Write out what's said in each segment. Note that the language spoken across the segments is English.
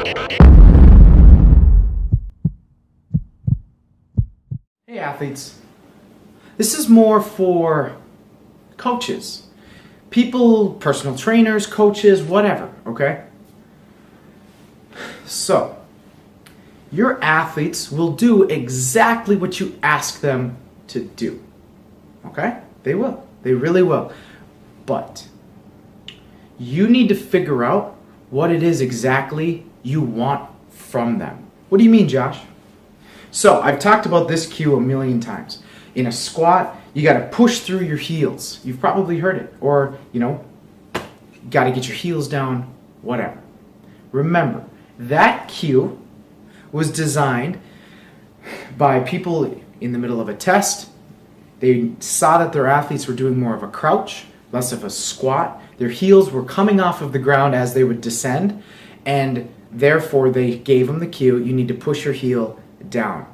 Hey athletes, this is more for coaches, people, personal trainers, coaches, whatever, okay? So, your athletes will do exactly what you ask them to do, okay? They will, they really will. But you need to figure out what it is exactly you want from them. What do you mean, Josh? So I've talked about this cue a million times. In a squat, you got to push through your heels. You've probably heard it. Or, got to get your heels down, whatever. Remember, that cue was designed by people in the middle of a test. They saw that their athletes were doing more of a crouch, less of a squat. Their heels were coming off of the ground as they would descend, and therefore they gave them the cue, you need to push your heel down,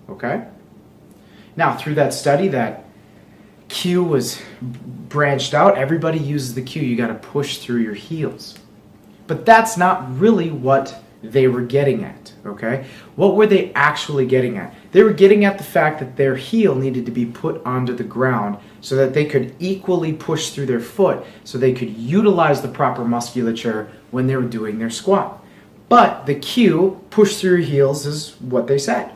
okay? Now, through that study, that cue was branched out. Everybody uses the cue, you got to push through your heels. But that's not really what they were getting at, okay? What were they actually getting at? They were getting at the fact that their heel needed to be put onto the ground so that they could equally push through their foot, so they could utilize the proper musculature when they were doing their squat. But the cue, push through your heels, is what they said.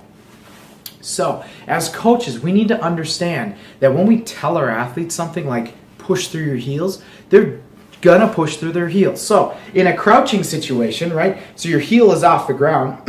So, as coaches, we need to understand that when we tell our athletes something like push through your heels, they're gonna push through their heels. So, in a crouching situation, right, so your heel is off the ground,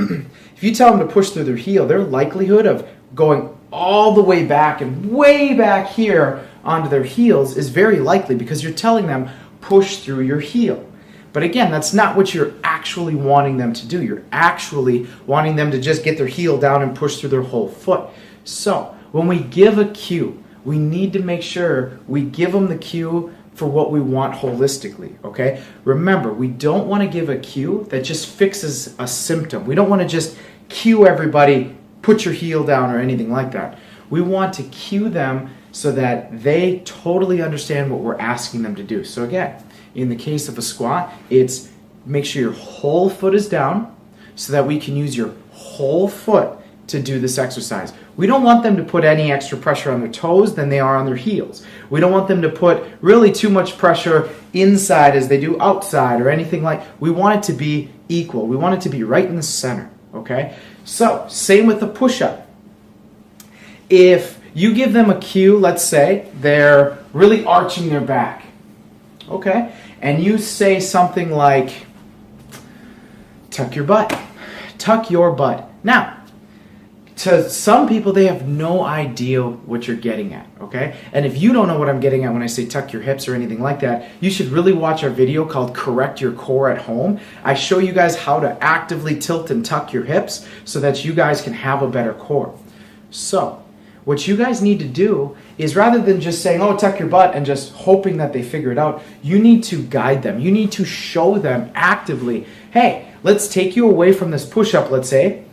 if you tell them to push through their heel, their likelihood of going all the way back and way back here onto their heels is very likely because you're telling them push through your heel. But again, that's not what you're actually wanting them to do. You're actually wanting them to just get their heel down and push through their whole foot. So, when we give a cue, we need to make sure we give them the cue for what we want holistically, okay? Remember, we don't want to give a cue that just fixes a symptom. We don't want to just cue everybody, put your heel down or anything like that. We want to cue them so that they totally understand what we're asking them to do. So again, in the case of a squat, it's make sure your whole foot is down so that we can use your whole foot to do this exercise. We don't want them to put any extra pressure on their toes than they are on their heels. We don't want them to put really too much pressure inside as they do outside or anything like. We want it to be equal. We want it to be right in the center, okay? So, same with the push-up. If you give them a cue, let's say they're really arching their back, okay? And you say something like, tuck your butt. Tuck your butt. Now, to some people, they have no idea what you're getting at, okay? And if you don't know what I'm getting at when I say tuck your hips or anything like that, you should really watch our video called Correct Your Core at Home. I show you guys how to actively tilt and tuck your hips so that you guys can have a better core. So, what you guys need to do is rather than just saying, oh, tuck your butt and just hoping that they figure it out, you need to guide them. You need to show them actively, hey, let's take you away from this push-up, let's say.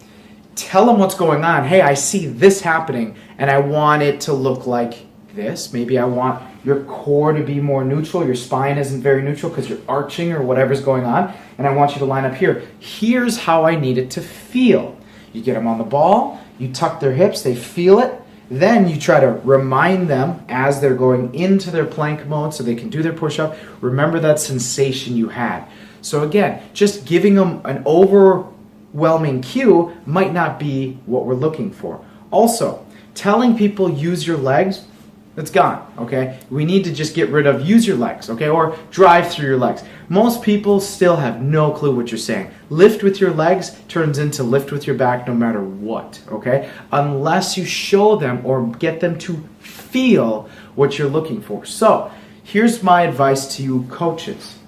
Tell them what's going on. Hey, I see this happening and I want it to look like this. Maybe I want your core to be more neutral. Your spine isn't very neutral because you're arching or whatever's going on. And I want you to line up here. Here's how I need it to feel. You get them on the ball. You tuck their hips. They feel it. Then you try to remind them as they're going into their plank mode so they can do their push-up. Remember that sensation you had. So again, just giving them an overwhelming cue might not be what we're looking for. Also, telling people use your legs, that's gone, okay? We need to just get rid of use your legs, okay? Or drive through your legs. Most people still have no clue what you're saying. Lift with your legs turns into lift with your back no matter what, okay? Unless you show them or get them to feel what you're looking for. So, here's my advice to you coaches.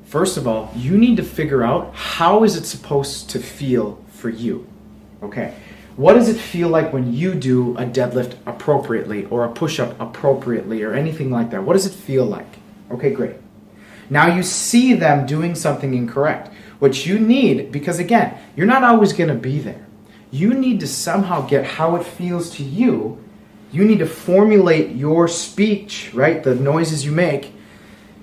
First of all, you need to figure out how is it supposed to feel for you, okay? What does it feel like when you do a deadlift appropriately or a push-up appropriately or anything like that? What does it feel like? Okay, great. Now you see them doing something incorrect. What you need, because again, you're not always going to be there. You need to somehow get how it feels to you. You need to formulate your speech, right? The noises you make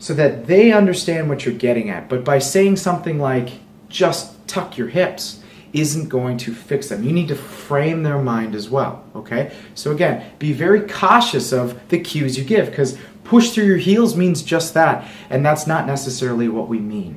so that they understand what you're getting at. But by saying something like, just tuck your hips, isn't going to fix them. You need to frame their mind as well, okay? So again, be very cautious of the cues you give, because push through your heels means just that, and that's not necessarily what we mean.